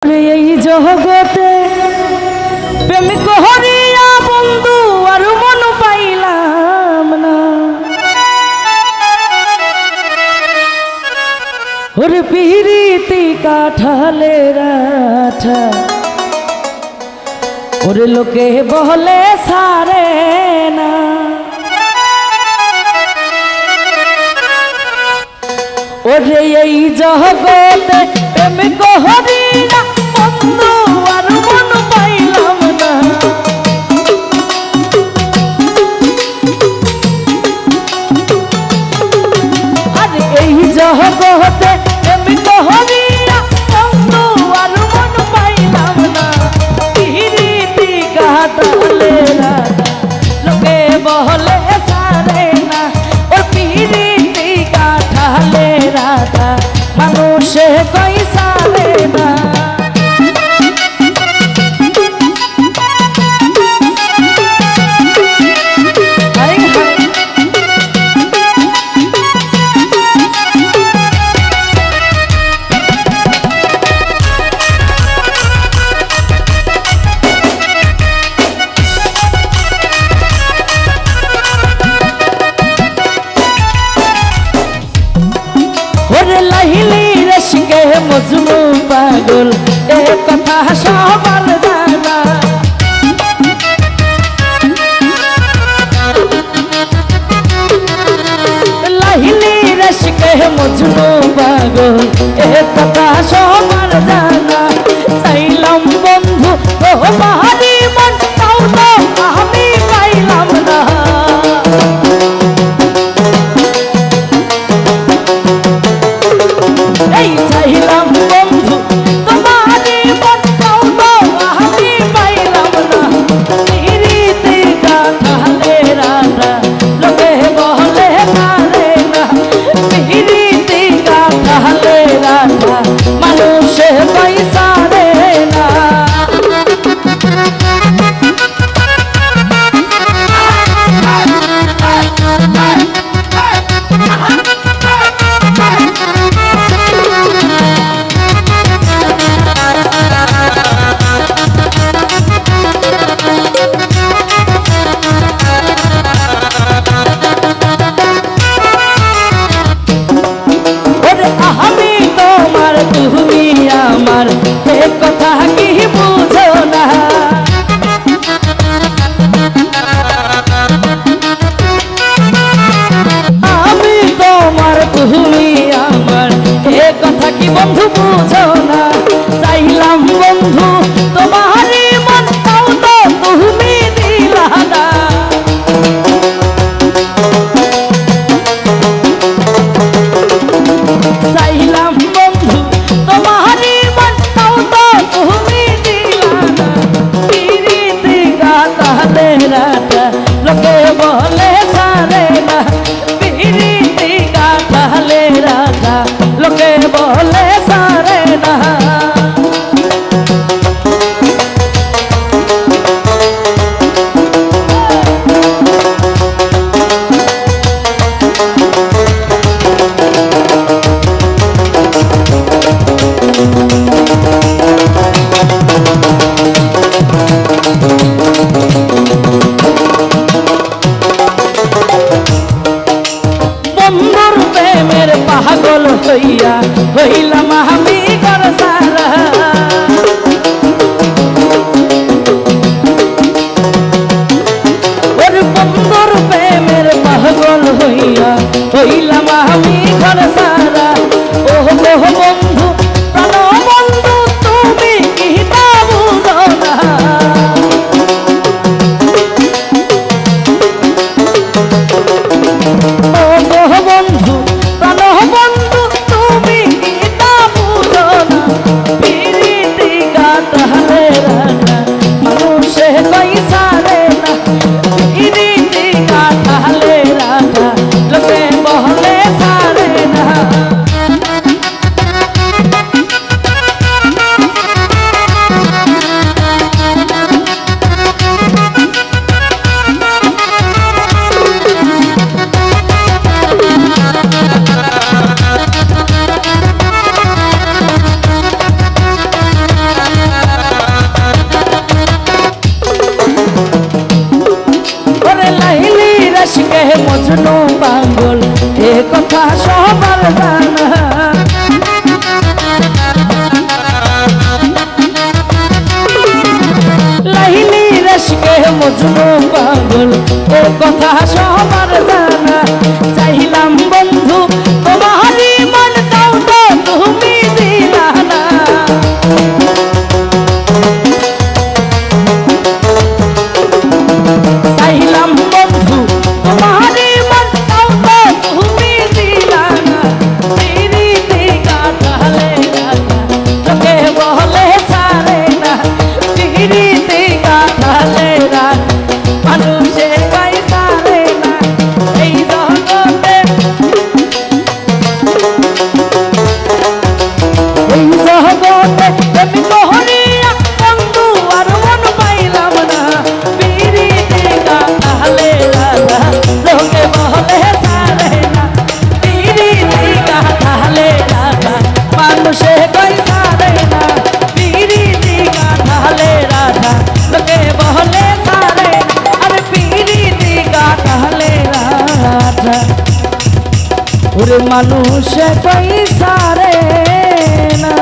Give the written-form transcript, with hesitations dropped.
এই জগতে প্রেমিক হরিয়া বন্ধু আর মন পাইলাম না। ওরে পিরিতি কাঠালের আঠা ওরে লোকে বলে সারে না। ওরে এই জগতে প্রেমিক হরিয়া বন্ধু আর মন পাইলাম না। আরে এই জগতে প্রেমিক হরিয়া বন্ধু আর মন পাইলাম না। পিরিতি কাটালে লোকে বলে সারে না। ওর পিরিতি কাটালে রাধা মানুষে কই সারে না। লাহিলি রশকে মজনু পাগল এ কথা সবার জানা। লাহিলি রশকে মজনু পাগল এ কথা সবার জানা। চাইলাম বন্ধু তোমারি মন তাও তো আমি পাইলাম না। এই চাইলাম বন্ধু তোমারি মন তাও তো আমি পাইলাম না। পিরিতি কাটালে রাধা লোকে বলে সারে না। পিরিতি কাটালে রাধা মানুষে কই সারে না। আমি তোমার তুমি আমার এ কথা কি বুঝো না। আমি তোমার তুমি আমার এ কথা কি বন্ধু বুঝো না। চাইলাম বন্ধু তোমারই মন তাও তো তুমি দিলা না। চাইলাম বন্ধু তোমারই মন তাও তো কথা সবার জানা লাইলি রশকে মজনু পাগল এ কথা সবার জানা চাইলাম বন্ধু তোমারই মন তাও তো তুমি দিলা না চাইলাম বন্ধু তোমারই মন তাও তো তুমি দিলা না পিরিতি কাটালে তোকে বলে সারে না পিরিতি কাটালে মানুষে গাই সারে না এই জগতে তুমি কহরিয়া বন্ধু আর মন পাইলাম না পিরিতি কাটালে লোকে বলে সারে না পিরিতি কাটালে মানুষে গাই সারে না পিরিতি কাটালে রাধা লোকে বলে সারে না আর পিরিতি কাটালে রাধা ওরে মানুষে গাই সারে না